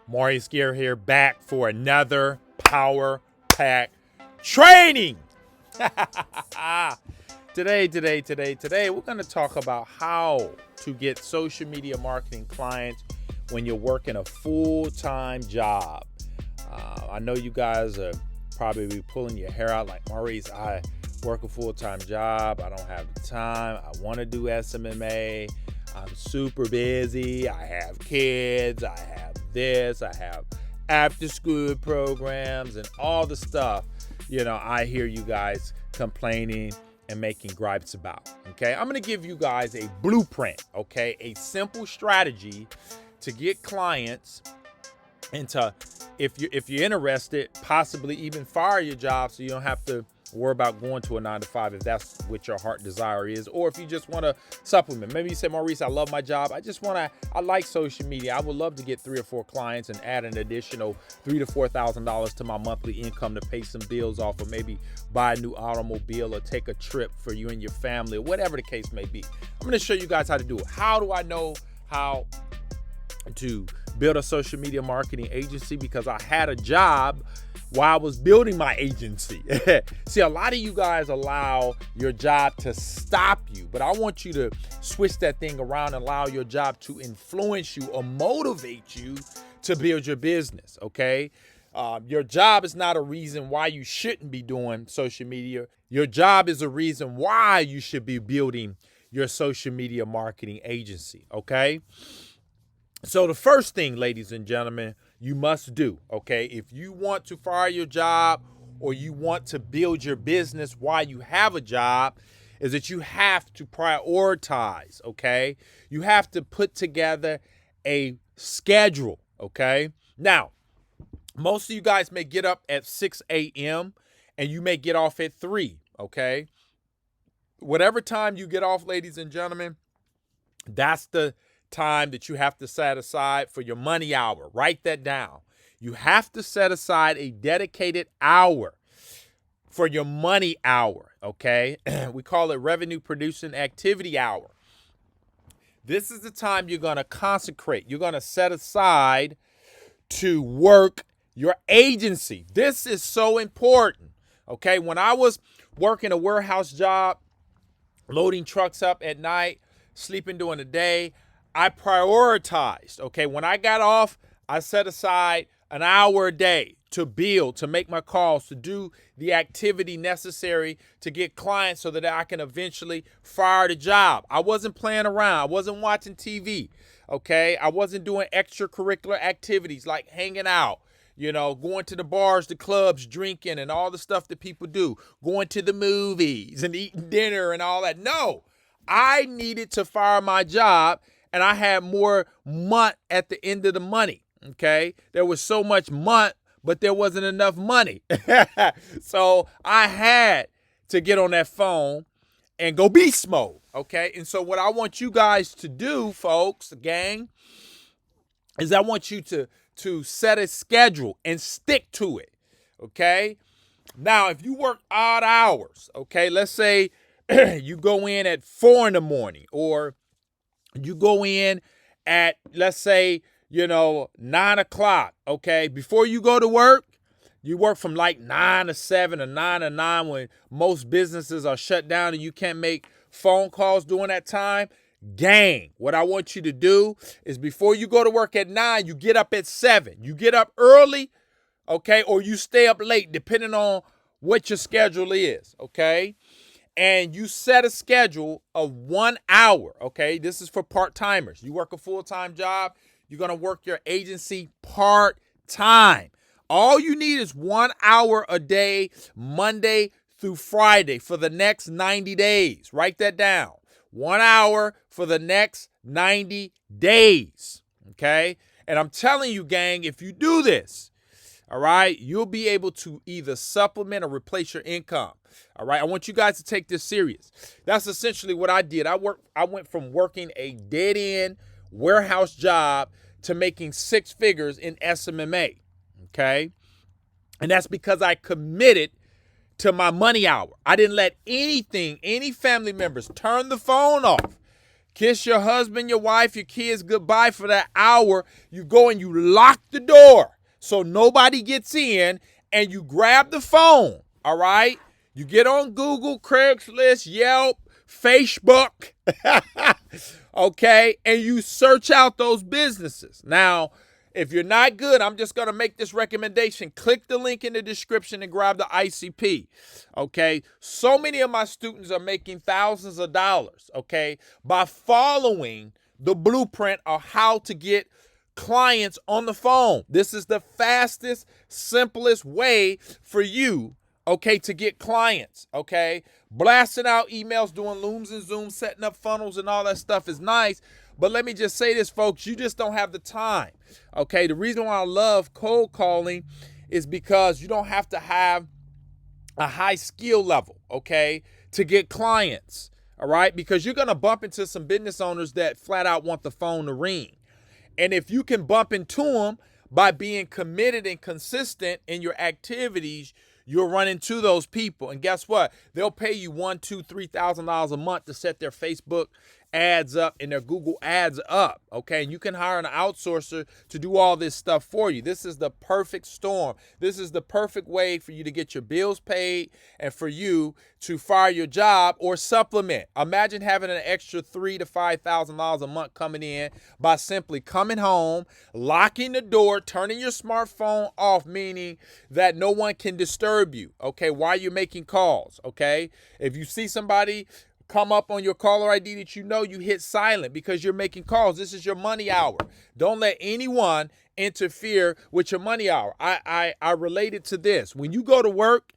Maurice here, back for another Power Pack training. Today, we're going to talk about how to get social media marketing clients when you're working a full-time job. I know you guys are probably pulling your hair out like, Maurice, I work a full-time job. I don't have the time. I want to do SMMA. I'm super busy. I have kids. I have this. I have after-school programs and all the stuff, I hear you guys complaining and making gripes about. Okay, I'm going to give you guys a blueprint, okay, a simple strategy to get clients and to, if you're interested, possibly even fire your job so you don't have to worry about going to a 9-to-5 if that's what your heart desire is, or if you just want to supplement. Maybe you say, Maurice, I love my job. I like social media. I would love to get 3 or 4 clients and add an additional $3,000 to $4,000 to my monthly income to pay some bills off, or maybe buy a new automobile or take a trip for you and your family, or whatever the case may be. I'm going to show you guys how to do it. How do I know how to build a social media marketing agency? Because I had a job while I was building my agency. See, a lot of you guys allow your job to stop you, but I want you to switch that thing around and allow your job to influence you or motivate you to build your business, okay? Your job is not a reason why you shouldn't be doing social media. Your job is a reason why you should be building your social media marketing agency, okay? So the first thing, ladies and gentlemen, you must do, okay, if you want to fire your job or you want to build your business while you have a job, is that you have to prioritize, okay? You have to put together a schedule, okay? Now, most of you guys may get up at 6 a.m. and you may get off at 3, okay? Whatever time you get off, ladies and gentlemen, that's the time that you have to set aside for your money hour. Write that down. You have to set aside a dedicated hour for your money hour, okay? We call it revenue producing activity hour. This is the time you're going to consecrate. You're going to set aside to work your agency. This is so important, okay? When I was working a warehouse job, loading trucks up at night, sleeping during the day, I prioritized, okay? When I got off, I set aside an hour a day to build, to make my calls, to do the activity necessary to get clients so that I can eventually fire the job. I wasn't playing around. I wasn't watching TV, okay? I wasn't doing extracurricular activities like hanging out, going to the bars, the clubs, drinking, and all the stuff that people do, going to the movies and eating dinner and all that. No, I needed to fire my job. And I had more month at the end of the money, okay? There was so much month, but there wasn't enough money. So I had to get on that phone and go beast mode, okay? And so what I want you guys to do, folks, gang, is I want you to set a schedule and stick to it, okay? Now, if you work odd hours, okay, let's say you go in at 4 in the morning, or you go in at, let's say, 9 o'clock, okay? Before you go to work, you work from like 9 to 7 or 9 to 9 when most businesses are shut down and you can't make phone calls during that time. Gang, what I want you to do is before you go to work at 9, you get up at 7. You get up early, okay? Or you stay up late, depending on what your schedule is, okay? And you set a schedule of 1 hour, okay? This is for part-timers. You work a full-time job, you're going to work your agency part-time. All you need is 1 hour a day, Monday through Friday, for the next 90 days. Write that down. 1 hour for the next 90 days, okay? And I'm telling you, gang, if you do this, all right, you'll be able to either supplement or replace your income. All right, I want you guys to take this serious. That's essentially what I did. I went from working a dead-end warehouse job to making 6 figures in SMMA, okay? And that's because I committed to my money hour. I didn't let any family members turn the phone off, kiss your husband, your wife, your kids goodbye for that hour. You go and you lock the door so nobody gets in, and you grab the phone, all right? You get on Google, Craigslist, Yelp, Facebook, okay? And you search out those businesses. Now, if you're not good, I'm just going to make this recommendation. Click the link in the description and grab the ICP, okay? So many of my students are making thousands of dollars, okay, by following the blueprint of how to get clients on the phone. This is the fastest, simplest way for you, okay, to get clients, okay? Blasting out emails, doing Looms and Zooms, setting up funnels and all that stuff is nice. But let me just say this, folks, you just don't have the time, okay? The reason why I love cold calling is because you don't have to have a high skill level, okay, to get clients, all right? Because you're going to bump into some business owners that flat out want the phone to ring. And if you can bump into them by being committed and consistent in your activities, you'll run into those people. And guess what? They'll pay you $1,000, $2,000, $3,000 a month to set their Facebook ads up and their Google ads up, okay? And you can hire an outsourcer to do all this stuff for you. This is the perfect storm. This is the perfect way for you to get your bills paid and for you to fire your job or supplement. Imagine having an extra $3,000 to $5,000 a month coming in by simply coming home, locking the door, turning your smartphone off, meaning that no one can disturb you, okay, while you're making calls, okay? If you see somebody come up on your caller ID that you hit silent because you're making calls. This is your money hour. Don't let anyone interfere with your money hour. I relate it to this. When you go to work,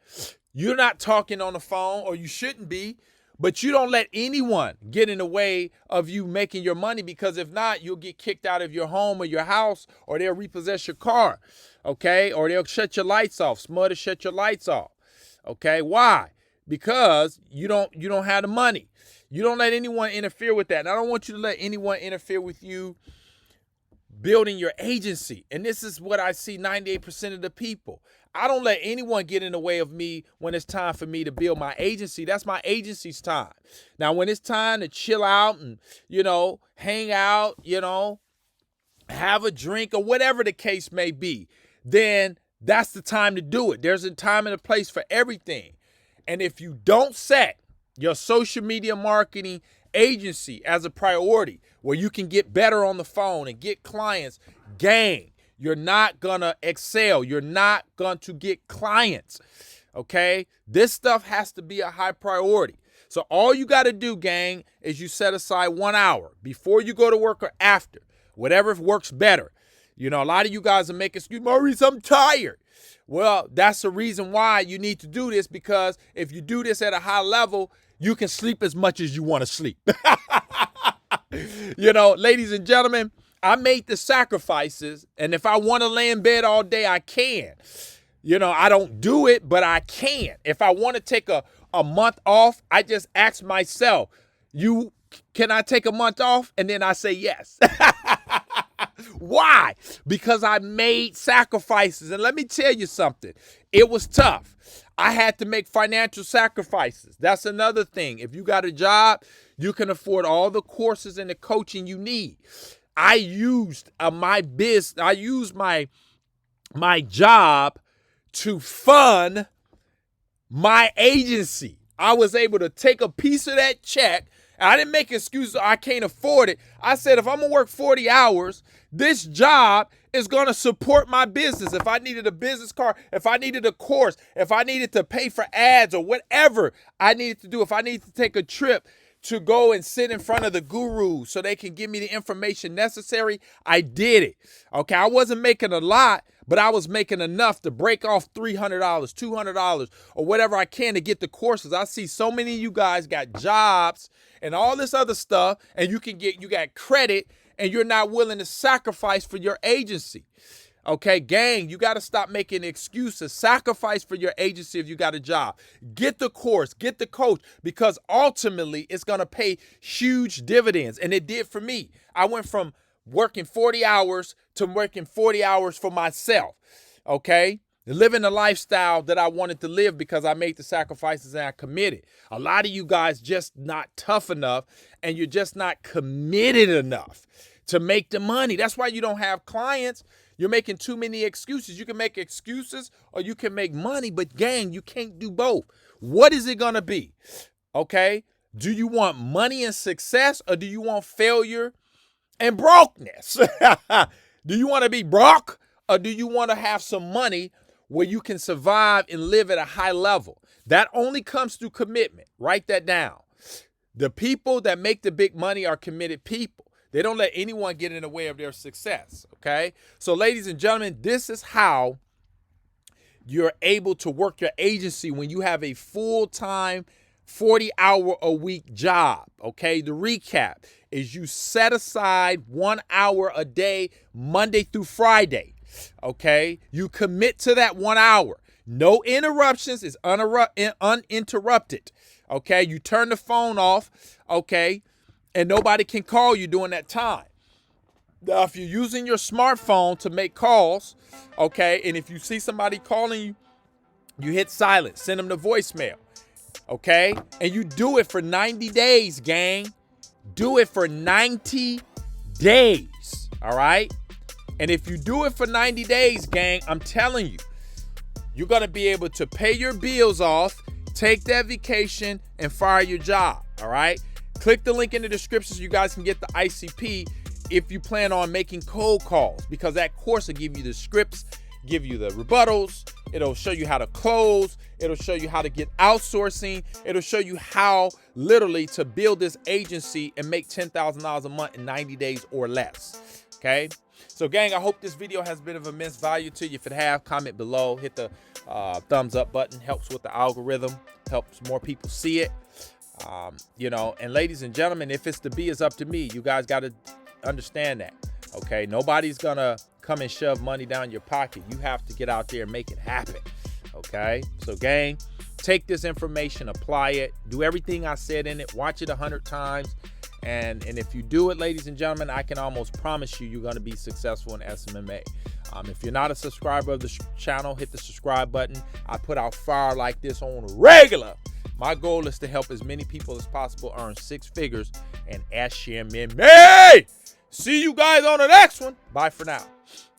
you're not talking on the phone, or you shouldn't be, but you don't let anyone get in the way of you making your money, because if not, you'll get kicked out of your home or your house, or they'll repossess your car, okay? Or they'll shut your lights off, smother, shut your lights off, okay? Why? Because you don't have the money. You don't let anyone interfere with that. And I don't want you to let anyone interfere with you building your agency. And this is what I see 98% of the people. I don't let anyone get in the way of me when it's time for me to build my agency. That's my agency's time. Now, when it's time to chill out and, hang out, have a drink or whatever the case may be, then that's the time to do it. There's a time and a place for everything. And if you don't set your social media marketing agency as a priority where you can get better on the phone and get clients, gang, you're not going to excel. You're not going to get clients, okay? This stuff has to be a high priority. So all you got to do, gang, is you set aside 1 hour before you go to work or after, whatever works better. A lot of you guys are making excuses. Maurice, I'm tired. Well, that's the reason why you need to do this, because if you do this at a high level, you can sleep as much as you want to sleep. Ladies and gentlemen, I made the sacrifices, and if I want to lay in bed all day, I can. I don't do it, but I can. If I want to take a month off, I just ask myself, can I take a month off? And then I say yes. Why? Because I made sacrifices. And let me tell you something. It was tough. I had to make financial sacrifices. That's another thing. If you got a job, you can afford all the courses and the coaching you need. I used my job to fund my agency. I was able to take a piece of that check. I didn't make excuses, I can't afford it. I said, if I'm going to work 40 hours, this job is going to support my business. If I needed a business card, if I needed a course, if I needed to pay for ads or whatever I needed to do, if I needed to take a trip to go and sit in front of the guru so they can give me the information necessary, I did it. Okay, I wasn't making a lot, but I was making enough to break off $300, $200, or whatever I can to get the courses. I see so many of you guys got jobs and all this other stuff, and you got credit, and you're not willing to sacrifice for your agency. Okay, gang, you got to stop making excuses. Sacrifice for your agency if you got a job. Get the course, get the coach, because ultimately it's going to pay huge dividends. And it did for me. I went from working 40 hours to working 40 hours for myself. Okay, living the lifestyle that I wanted to live because I made the sacrifices and I committed. A lot of you guys just not tough enough, and you're just not committed enough to make the money. That's why you don't have clients. You're making too many excuses. You can make excuses or you can make money, but gang, you can't do both. What is it going to be? Okay? Do you want money and success, or do you want failure and brokenness? Do you want to be broke, or do you want to have some money where you can survive and live at a high level? That only comes through commitment. Write that down. The people that make the big money are committed people. They don't let anyone get in the way of their success, okay? So, ladies and gentlemen, this is how you're able to work your agency when you have a full-time 40-hour-a-week job, okay? The recap is you set aside 1 hour a day, Monday through Friday, okay? You commit to that 1 hour. No interruptions. It's uninterrupted, okay? You turn the phone off, okay? And nobody can call you during that time. Now, if you're using your smartphone to make calls, okay, and if you see somebody calling you, you hit silent, send them the voicemail, okay? And you do it for 90 days, gang. Do it for 90 days, all right? And if you do it for 90 days, gang, I'm telling you, you're going to be able to pay your bills off, take that vacation, and fire your job, all right? Click the link in the description so you guys can get the ICP if you plan on making cold calls, because that course will give you the scripts, give you the rebuttals. It'll show you how to close. It'll show you how to get outsourcing. It'll show you how literally to build this agency and make $10,000 a month in 90 days or less. Okay? So, gang, I hope this video has been of immense value to you. If it have, comment below. Hit the thumbs up button. Helps with the algorithm. Helps more people see it. And ladies and gentlemen, if it's to be, it's up to me. You guys got to understand that, okay? Nobody's gonna come and shove money down your pocket. You have to get out there and make it happen, okay? So, gang, take this information, apply it, do everything I said in it, watch it 100 times, and if you do it, ladies and gentlemen, I can almost promise you're gonna be successful in SMMA. If you're not a subscriber of the channel, hit the subscribe button. I put out fire like this on regular. My goal is to help as many people as possible earn 6 figures in SMMA. See you guys on the next one. Bye for now.